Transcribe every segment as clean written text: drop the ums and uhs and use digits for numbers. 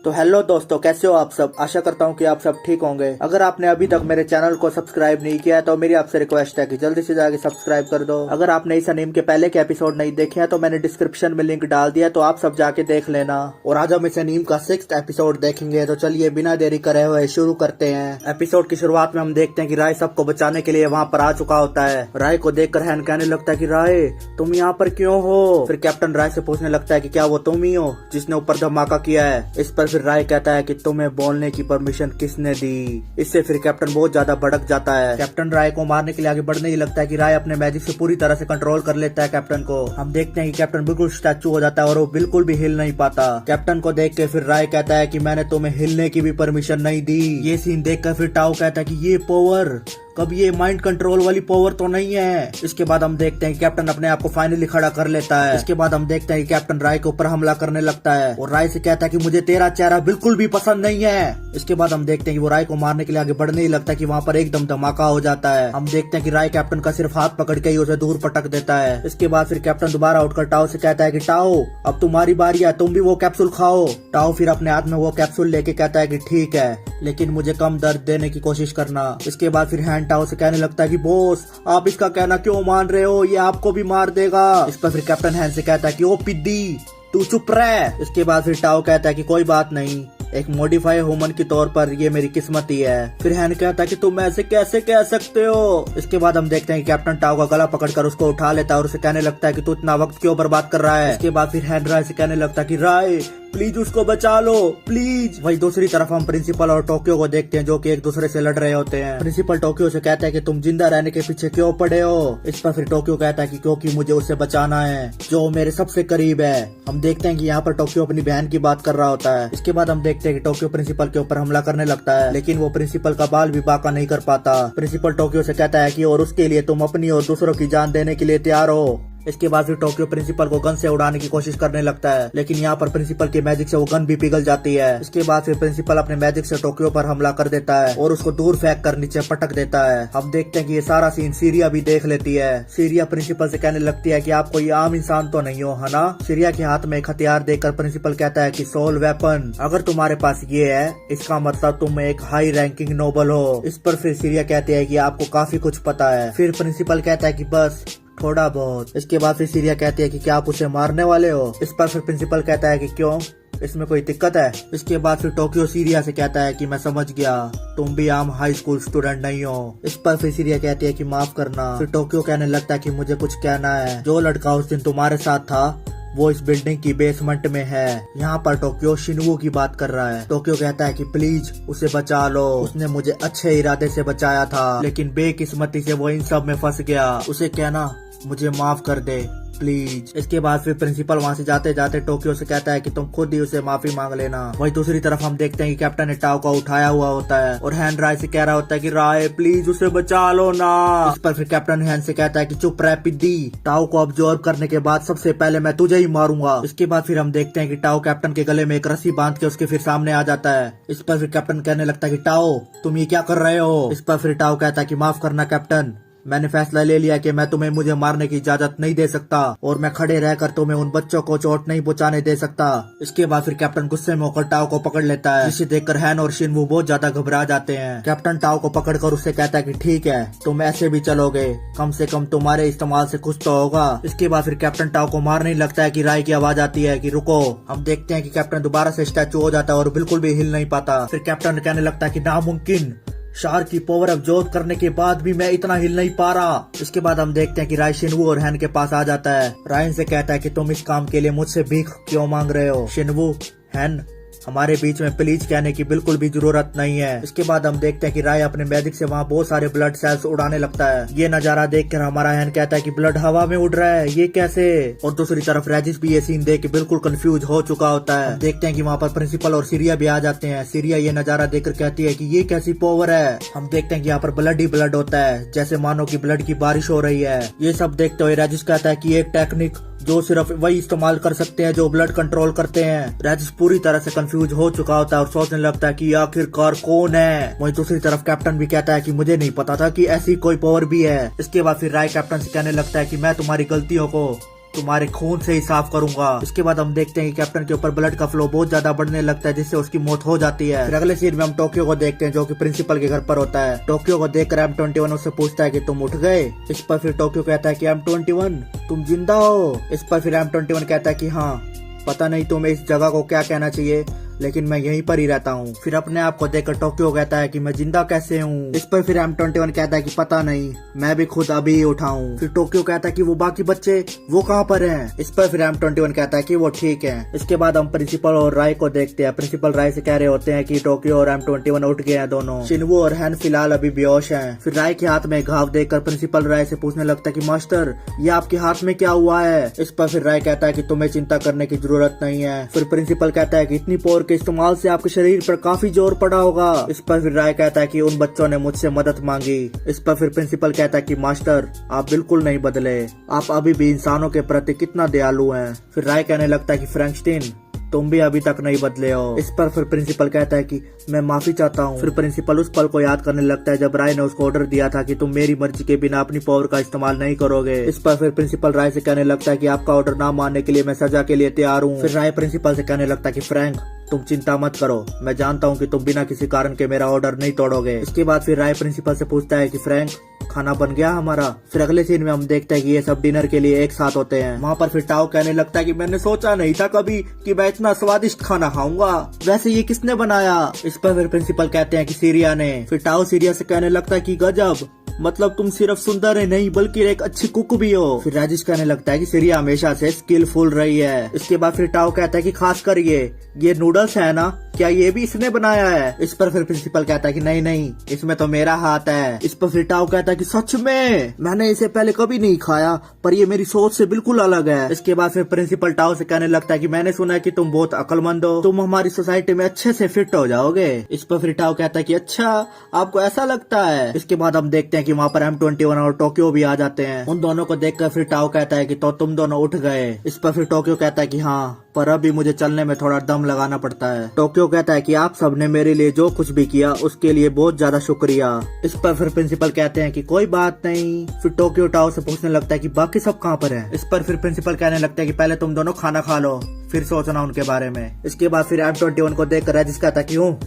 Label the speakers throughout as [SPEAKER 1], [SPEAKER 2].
[SPEAKER 1] तो हेलो दोस्तों, कैसे हो आप सब। आशा करता हूँ कि आप सब ठीक होंगे। अगर आपने अभी तक मेरे चैनल को सब्सक्राइब नहीं किया है तो मेरी आपसे रिक्वेस्ट है कि जल्दी से जाके सब्सक्राइब कर दो। अगर आपने इस अनीम के पहले के एपिसोड नहीं देखे हैं तो मैंने डिस्क्रिप्शन में लिंक डाल दिया, तो आप सब जाके देख लेना। और आज हम इस अनीम का 6th एपिसोड देखेंगे। तो चलिए बिना देरी करे हुए शुरू करते हैं। एपिसोड की शुरुआत में हम देखते हैं कि राय सबको बचाने के लिए वहाँ पर आ चुका होता है। राय को देखकर हैन कहने लगता है कि राय तुम यहाँ पर क्यों हो। फिर कैप्टन राय से पूछने लगता है कि क्या वो तुम ही हो जिसने ऊपर धमाका किया है। इस पर फिर राय कहता है कि तुम्हें बोलने की परमिशन किसने दी। इससे फिर कैप्टन बहुत ज्यादा भड़क जाता है। कैप्टन राय को मारने के लिए आगे बढ़ने ही लगता है कि राय अपने मैजिक से पूरी तरह से कंट्रोल कर लेता है कैप्टन को। हम देखते हैं कि कैप्टन बिल्कुल स्टैचू हो जाता है और वो बिल्कुल भी हिल नहीं पाता। कैप्टन को देख के फिर राय कहता है कि मैंने तुम्हें हिलने की भी परमिशन नहीं दी। ये सीन देखकर फिर टाओ कहता है कि ये पावर कब ये माइंड कंट्रोल वाली पावर तो नहीं है। इसके बाद हम देखते हैं कि कैप्टन अपने आप को फाइनली खड़ा कर लेता है। इसके बाद हम देखते हैं कि कैप्टन राय के ऊपर हमला करने लगता है और राय से कहता है कि मुझे तेरा चेहरा बिल्कुल भी पसंद नहीं है। इसके बाद हम देखते हैं कि वो राय को मारने के लिए आगे बढ़ने ही लगता है कि वहाँ पर एकदम धमाका हो जाता है। हम देखते हैं कि राय कैप्टन का सिर्फ हाथ पकड़ के ही उसे दूर पटक देता है। इसके बाद फिर कैप्टन दोबारा उठकर टाओ से कहता है कि टाओ अब तुम्हारी बारी है, तुम भी वो कैप्सूल खाओ। टाओ फिर अपने हाथ में वो कैप्सूल लेके कहता है कि ठीक है, लेकिन मुझे कम दर्द देने की कोशिश करना। इसके बाद फिर हैन टाओ से कहने लगता है कि बॉस आप इसका कहना क्यों मान रहे हो, ये आपको भी मार देगा। इस पर फिर कैप्टन हैन से कहता है कि ओ पिद्दी तू चुप रह। इसके बाद फिर टाओ कहता है कि कोई बात नहीं, एक मॉडिफाई ह्यूमन के तौर पर ये मेरी किस्मत ही है। फिर हैन कहता है कि तुम ऐसे कैसे कह सकते हो। इसके बाद हम देखते हैं कि कैप्टन टाओ का गला पकड़कर उसको उठा लेता है और उसे कहने लगता है कि तू इतना वक्त क्यों बर्बाद कर रहा है। इसके बाद फिर हैन राय से कहने लगता है कि राय प्लीज उसको बचा लो प्लीज। वही दूसरी तरफ हम प्रिंसिपल और टोक्यो को देखते हैं जो कि एक दूसरे से लड़ रहे होते हैं। प्रिंसिपल टोक्यो से कहता है कि तुम जिंदा रहने के पीछे क्यों पड़े हो। इस पर फिर टोक्यो कहता है कि क्योंकि मुझे उससे बचाना है जो मेरे सबसे करीब है। हम देखते हैं कि यहाँ पर टोक्यो अपनी बहन की बात कर रहा होता है। इसके बाद हम देखते हैं कि टोक्यो प्रिंसिपल के ऊपर हमला करने लगता है, लेकिन वो प्रिंसिपल का बाल भी बाका नहीं कर पाता। प्रिंसिपल टोक्यो से कहता है कि और उसके लिए तुम अपनी और दूसरों की जान देने के लिए तैयार हो। इसके बाद फिर टोक्यो प्रिंसिपल को गन से उड़ाने की कोशिश करने लगता है, लेकिन यहाँ पर प्रिंसिपल के मैजिक से वो गन भी पिघल जाती है। इसके बाद फिर प्रिंसिपल अपने मैजिक से टोक्यो पर हमला कर देता है और उसको दूर फेंक कर नीचे पटक देता है। हम देखते हैं कि ये सारा सीन सीरिया भी देख लेती है। सीरिया प्रिंसिपल से कहने लगती है कि आप कोई आम इंसान तो नहीं हो, है ना। सीरिया के हाथ में एक हथियार देकर प्रिंसिपल कहता है कि सोल वेपन अगर तुम्हारे पास ये है इसका मतलब तुम एक हाई रैंकिंग नोबल हो। इस पर फिर सीरिया कहते हैं कि आपको काफी कुछ पता है। फिर प्रिंसिपल कहता है कि बस थोड़ा बहुत। इसके बाद फिर सीरिया कहती है कि क्या आप उसे मारने वाले हो। इस पर फिर प्रिंसिपल कहता है कि क्यों, इसमें कोई दिक्कत है। इसके बाद फिर टोक्यो सीरिया से कहता है कि मैं समझ गया, तुम भी आम हाई स्कूल स्टूडेंट नहीं हो। इस पर फिर सीरिया कहती है कि माफ करना। फिर टोक्यो कहने लगता है कि मुझे कुछ कहना है। जो लड़का उस दिन तुम्हारे साथ था वो इस बिल्डिंग की बेसमेंट में है। यहाँ पर टोक्यो शिनवू की बात कर रहा है। टोक्यो कहता है कि प्लीज उसे बचा लो, उसने मुझे अच्छे इरादे से बचाया था, लेकिन बेकिस्मती से वो इन सब में फंस गया। उसे कहना मुझे माफ कर दे प्लीज। इसके बाद फिर प्रिंसिपल वहाँ से जाते जाते टोक्यो से कहता है कि तुम खुद ही उसे माफी मांग लेना। वही दूसरी तरफ हम देखते हैं कि कैप्टन ने टाओ को उठाया हुआ होता है और हैन राय से कह रहा होता है कि राय प्लीज उसे बचा लो ना। इस पर फिर कैप्टन हैन से कहता है कि चुप रह पिद्दी, टाओ को ऑब्जर्व करने के बाद सबसे पहले मैं तुझे ही मारूंगा। इसके बाद फिर हम देखते हैं कि टाओ कैप्टन के गले में एक रस्सी बांध के उसके फिर सामने आ जाता है। इस पर फिर कैप्टन कहने लगता है कि टाओ तुम ये क्या कर रहे हो। इस पर फिर टाओ कहता है कि माफ करना कैप्टन, मैंने फैसला ले लिया कि मैं तुम्हें मुझे मारने की इजाजत नहीं दे सकता और मैं खड़े रहकर तुम्हें उन बच्चों को चोट नहीं पहुंचाने दे सकता। इसके बाद फिर कैप्टन गुस्से में होकर टाओ को पकड़ लेता है, जिसे देखकर हैन और शिनवू बहुत ज्यादा घबरा जाते हैं। कैप्टन टाओ को पकड़कर उससे कहता है कि ठीक है तुम ऐसे भी चलोगे, कम से कम तुम्हारे इस्तेमाल से कुछ तो होगा। इसके बाद फिर कैप्टन टाओ को मारने लगता है कि राय की आवाज आती है कि रुको। हम देखते हैं कि कैप्टन दोबारा से स्टैचू हो जाता है और बिल्कुल भी हिल नहीं पाता। फिर कैप्टन कहने लगता है कि नामुमकिन, शार की पावर अब्जॉर्ब करने के बाद भी मैं इतना हिल नहीं पा रहा। इसके बाद हम देखते हैं कि राय शिनवू और हैन के पास आ जाता है। रायन से कहता है कि तुम इस काम के लिए मुझसे भीख क्यों मांग रहे हो। शिनवू, हैन हमारे बीच में प्लीज कहने की बिल्कुल भी जरूरत नहीं है। इसके बाद हम देखते हैं कि राय अपने मैजिक से वहाँ बहुत सारे ब्लड सेल्स उड़ाने लगता है। ये नजारा देखकर हमारा हैन कहता है कि ब्लड हवा में उड़ रहा है, ये कैसे। और दूसरी तरफ रेजिस भी ये सीन देख के बिल्कुल कंफ्यूज हो चुका होता है। हम देखते हैं कि वहाँ पर प्रिंसिपल और सीरिया भी आ जाते हैं। सीरिया ये नजारा देखकर कहती है कि ये कैसी पावर है। हम देखते हैं कि यहाँ पर ब्लड ही ब्लड होता है, जैसे मानो की ब्लड की बारिश हो रही है। ये सब देखते हुए रेजिस कहता है कि एक टेक्निक जो सिर्फ वही इस्तेमाल कर सकते हैं जो ब्लड कंट्रोल करते हैं। रेजिस पूरी तरह से कंफ्यूज हो चुका होता है और सोचने लगता है कि आखिरकार कौन है। वहीं दूसरी तरफ कैप्टन भी कहता है कि मुझे नहीं पता था कि ऐसी कोई पावर भी है। इसके बाद फिर राय कैप्टन से कहने लगता है कि मैं तुम्हारी गलतियों को तुम्हारे खून से ही साफ करूंगा। इसके बाद हम देखते हैं कि कैप्टन के ऊपर ब्लड का फ्लो बहुत ज्यादा बढ़ने लगता है, जिससे उसकी मौत हो जाती है। फिर अगले सीन में हम टोक्यो को देखते हैं, जो कि प्रिंसिपल के घर पर होता है। टोक्यो को देखकर M21 उससे पूछता है कि तुम उठ गए। इस पर फिर टोक्यो कहता है कि M21 तुम जिंदा हो। इस पर फिर M21 कहता है कि हाँ, पता नहीं तुम्हें इस जगह को क्या कहना चाहिए, लेकिन मैं यहीं पर ही रहता हूँ। फिर अपने आप को देखकर टोक्यो कहता है कि मैं जिंदा कैसे हूँ। इस पर फिर M21 कहता है कि पता नहीं, मैं भी खुद अभी ही उठा हूँ। फिर टोक्यो कहता है कि वो बाकी बच्चे वो कहाँ पर हैं। इस पर फिर M21 कहता है कि वो ठीक है। इसके बाद हम प्रिंसिपल और राय को देखते हैं। प्रिंसिपल राय से कह रहे होते हैं कि टोक्यो और M21 उठ गए हैं दोनों। शिनवू और हैन फिलहाल अभी बेहोश हैं। फिर राय के हाथ में घाव देखकर प्रिंसिपल राय से पूछने लगता है कि मास्टर, ये आपके हाथ में क्या हुआ है। इस पर फिर राय कहता है कि तुम्हें चिंता करने की जरूरत नहीं है। फिर प्रिंसिपल कहता है कि इतनी पावर के इस्तेमाल से आपके शरीर पर काफी जोर पड़ा होगा। इस पर फिर राय कहता है कि उन बच्चों ने मुझसे मदद मांगी। इस पर फिर प्रिंसिपल कहता है कि मास्टर, आप बिल्कुल नहीं बदले, आप अभी भी इंसानों के प्रति कितना दयालु हैं। फिर राय कहने लगता है कि फ्रैंकस्टीन, तुम भी अभी तक नहीं बदले हो। इस पर फिर प्रिंसिपल कहता है कि मैं माफी चाहता हूँ। फिर प्रिंसिपल उस पल को याद करने लगता है जब राय ने उसको ऑर्डर दिया था कि तुम मेरी मर्जी के बिना अपनी पावर का इस्तेमाल नहीं करोगे। इस पर फिर प्रिंसिपल राय से कहने लगता है कि आपका ऑर्डर ना मानने के लिए मैं सजा के लिए तैयार हूँ। फिर राय प्रिंसिपल से कहने लगता है कि फ्रैंक, तुम चिंता मत करो, मैं जानता हूँ कि तुम बिना किसी कारण के मेरा ऑर्डर नहीं तोड़ोगे। इसके बाद फिर राय प्रिंसिपल से पूछता है कि फ्रैंक, खाना बन गया हमारा। फिर अगले सीन में हम देखते हैं कि ये सब डिनर के लिए एक साथ होते हैं। वहाँ पर फिर टाओ कहने लगता है कि मैंने सोचा नहीं था कभी कि मैं इतना स्वादिष्ट खाना खाऊंगा, वैसे ये किसने बनाया। इस पर फिर प्रिंसिपल कहते हैं कि सीरिया ने। फिर टाओ सीरिया से कहने लगता है कि गजब, मतलब तुम सिर्फ सुंदर है नहीं बल्कि एक अच्छी कुक भी हो। फिर राजेश कहने लगता है कि सीरिया हमेशा से स्किलफुल रही है। इसके बाद फिर टाओ कहता है कि खास कर ये नूडल्स है ना, क्या ये भी इसने बनाया है। इस पर फिर प्रिंसिपल कहता है कि नहीं नहीं, इसमें तो मेरा हाथ है। इस पर फिर टाओ कहता है कि सच में, मैंने इसे पहले कभी नहीं खाया, पर ये मेरी सोच से बिल्कुल अलग है। इसके बाद फिर प्रिंसिपल टाओ से कहने लगता है कि मैंने सुना है कि तुम बहुत अक्लमंद हो, तुम हमारी सोसाइटी में अच्छे से फिट हो जाओगे। इस पर फिर टाओ कहता है कि अच्छा, आपको ऐसा लगता है। इसके बाद हम देखते हैं कि वहाँ पर M21 और टोक्यो भी आ जाते हैं। उन दोनों को देखकर फिर टाओ कहता है कि तो तुम दोनों उठ गए। इस पर फिर टोक्यो कहता है कि हाँ, पर अभी मुझे चलने में थोड़ा दम लगाना पड़ता है। टोक्यो कहता है कि आप सबने मेरे लिए जो कुछ भी किया उसके लिए बहुत ज्यादा शुक्रिया। इस पर फिर प्रिंसिपल कहते हैं कि कोई बात नहीं। फिर टोक्यो टाओ से पूछने लगता है कि बाकी सब कहाँ पर हैं। इस पर फिर प्रिंसिपल कहने लगता है कि पहले तुम दोनों खाना खा लो, फिर सोचना उनके बारे में। इसके बाद फिर M21 को देखकर राजेश कहता है कि हूँ,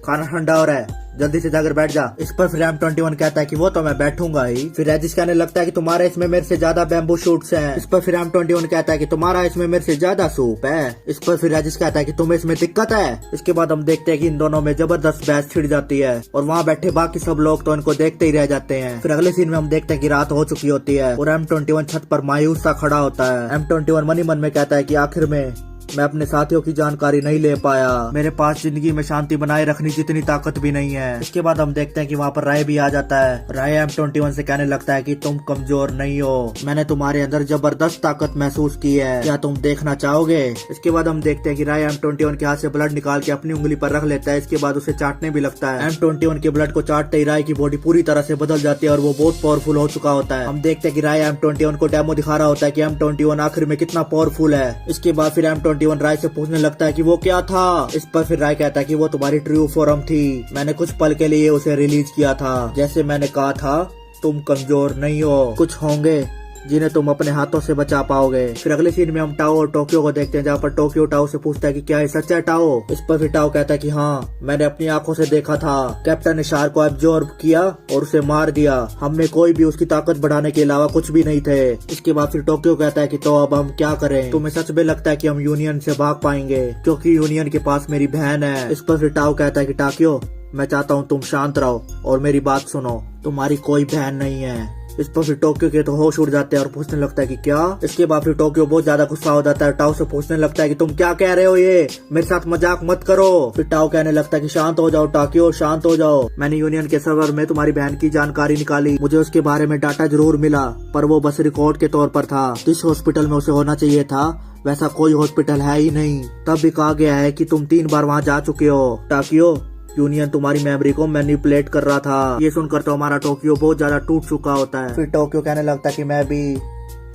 [SPEAKER 1] खाना ठंडा हो रहा है, जल्दी से जाकर बैठ जा। इस पर फिर M21 कहता है कि वो तो मैं बैठूंगा ही। फिर राजेश कहने लगता है कि तुम्हारा इसमें मेरे से ज्यादा बैम्बू शूट्स हैं। इस पर फिर M21 कहता है कि तुम्हारा इसमें मेरे से ज्यादा सूप है। इस पर फिर राजेश कहता है कि तुम्हें इसमें दिक्कत है। इसके बाद हम देखते हैं कि इन दोनों में जबरदस्त बहस छिड़ जाती है और वहाँ बैठे बाकी सब लोग तो इनको देखते ही रह जाते हैं। फिर अगले सीन में हम देखते हैं कि रात हो चुकी होती है और M21 छत पर मायूस सा खड़ा होता है। M21 मन ही मन में कहता है कि आखिर में मैं अपने साथियों की जानकारी नहीं ले पाया, मेरे पास जिंदगी में शांति बनाए रखने जितनी ताकत भी नहीं है। इसके बाद हम देखते हैं कि वहाँ पर राय भी आ जाता है। राय M21 से कहने लगता है कि तुम कमजोर नहीं हो, मैंने तुम्हारे अंदर जबरदस्त ताकत महसूस की है, क्या तुम देखना चाहोगे। इसके बाद हम देखते हैं कि राय M21 के हाथ से ब्लड निकाल के अपनी उंगली पर रख लेता है। इसके बाद उसे चाटने भी लगता है। M21 के ब्लड को चाटते ही राय की बॉडी पूरी तरह से बदल जाती है और वो बहुत पावरफुल हो चुका होता है। हम देखते हैं कि राय M21 को डेमो दिखा रहा होता है कि M21 आखिर में कितना पावरफुल है। इसके बाद फिर M21 राय से पूछने लगता है कि वो क्या था। इस पर फिर राय कहता है कि वो तुम्हारी ट्रू फॉर्म थी, मैंने कुछ पल के लिए उसे रिलीज किया था, जैसे मैंने कहा था तुम कमजोर नहीं हो, कुछ होंगे जिन्हें तुम अपने हाथों से बचा पाओगे। फिर अगले सीन में हम टाओ और टोक्यो को देखते हैं, जहाँ पर टोक्यो टाओ से पूछता है कि क्या ये सच है टाओ। इस पर फिर टाओ कहता है कि हाँ, मैंने अपनी आंखों से देखा था, कैप्टन ने शार्क को एब्जॉर्ब किया और उसे मार दिया, हम में कोई भी उसकी ताकत बढ़ाने के अलावा कुछ भी नहीं थे। इसके बाद फिर टोक्यो कहता है कि तो अब हम क्या करें, तुम्हें सच में लगता है कि हम यूनियन से भाग पाएंगे क्योंकि यूनियन के पास मेरी बहन है। इस पर फिर टाओ कहता है कि टाकियो, मैं चाहता हूँ तुम शांत रहो और मेरी बात सुनो, तुम्हारी कोई बहन नहीं है। इस पर फिर टोक्यो के तो होश उड़ जाते हैं और पूछने लगता है कि क्या। इसके बाद फिर टोक्यो बहुत ज्यादा गुस्सा हो जाता है, टाओ से पूछने लगता है कि तुम क्या कह रहे हो, ये मेरे साथ मजाक मत करो। फिर टाओ कहने लगता है कि शांत हो जाओ टाकियो, शांत हो जाओ, मैंने यूनियन के सर्वर में तुम्हारी बहन की जानकारी निकाली, मुझे उसके बारे में डाटा जरूर मिला पर वो बस रिकॉर्ड के तौर पर था, जिस हॉस्पिटल में उसे होना चाहिए था वैसा कोई हॉस्पिटल है ही नहीं। तब भी कहा गया है कि तुम 3 बार वहाँ जा चुके हो टाकियो, यूनियन तुम्हारी मेमोरी को मैनिपुलेट कर रहा था। ये सुनकर तो हमारा टोक्यो बहुत ज्यादा टूट चुका होता है। फिर टोक्यो कहने लगता है कि मैं भी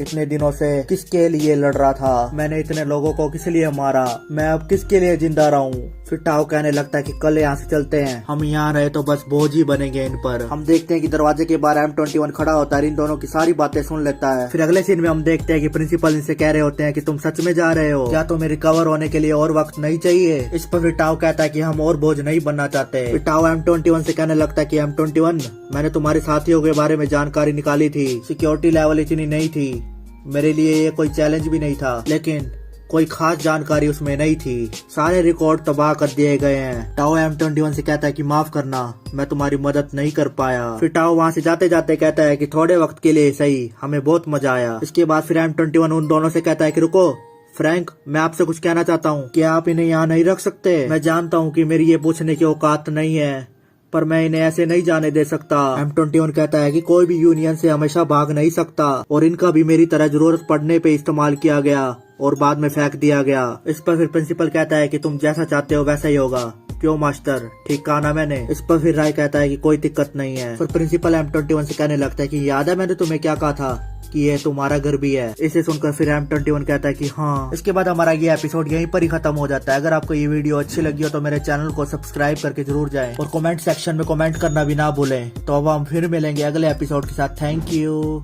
[SPEAKER 1] इतने दिनों से किसके लिए लड़ रहा था, मैंने इतने लोगों को किस लिए मारा, मैं अब किसके लिए जिंदा रहा हूँ। फिर टाओ कहने लगता है कि कल यहाँ से चलते हैं, हम यहाँ रहे तो बस बोझ ही बनेंगे इन पर। हम देखते हैं कि दरवाजे के बाहर M21 खड़ा होता है, इन दोनों की सारी बातें सुन लेता है। फिर अगले सीन में हम देखते हैं कि प्रिंसिपल इनसे कह रहे होते हैं कि तुम सच में जा रहे हो, क्या तुम्हें रिकवर होने के लिए और वक्त नहीं चाहिए। इस पर फिर टाओ कहता है कि हम और बोझ नहीं बनना चाहते। फिर टाओ M21 से कहने लगता है कि M21, मैंने तुम्हारे साथियों के बारे में जानकारी निकाली थी, सिक्योरिटी लेवल इतनी नहीं थी, मेरे लिए ये कोई चैलेंज भी नहीं था, लेकिन कोई खास जानकारी उसमें नहीं थी, सारे रिकॉर्ड तबाह कर दिए गए हैं। टाओ M21 से कहता है कि माफ करना, मैं तुम्हारी मदद नहीं कर पाया। फिर टाओ वहाँ से जाते जाते कहता है कि थोड़े वक्त के लिए सही, हमें बहुत मजा आया। इसके बाद फिर M21 उन दोनों से कहता है कि रुको फ्रैंक, मैं आपसे कुछ कहना चाहता हूँ, क्या आप इन्हें यहाँ नहीं रख सकते? मैं जानता हूँ कि मेरी ये पूछने की औकात नहीं है, पर मैं इन्हें ऐसे नहीं जाने दे सकता। M21 कहता है कि कोई भी यूनियन से हमेशा भाग नहीं सकता, और इनका भी मेरी तरह जरूरत पड़ने पे इस्तेमाल किया गया और बाद में फेंक दिया गया। इस पर फिर प्रिंसिपल कहता है कि तुम जैसा चाहते हो वैसा ही होगा। क्यों मास्टर, ठीक कहा ना मैंने? इस पर फिर राय कहता है कि कोई दिक्कत नहीं है। फिर प्रिंसिपल M21 से कहने लगता है कि याद है मैंने तुम्हें क्या कहा था कि ये तुम्हारा घर भी है। इसे सुनकर फिर M21 कहता है कि हाँ। इसके बाद हमारा ये एपिसोड यहीं पर ही खत्म हो जाता है। अगर आपको ये वीडियो अच्छी लगी हो तो मेरे चैनल को सब्सक्राइब करके जरूर जाएं और कमेंट सेक्शन में कमेंट करना भी ना भूलें। तो अब हम फिर मिलेंगे अगले एपिसोड के साथ। Thank you.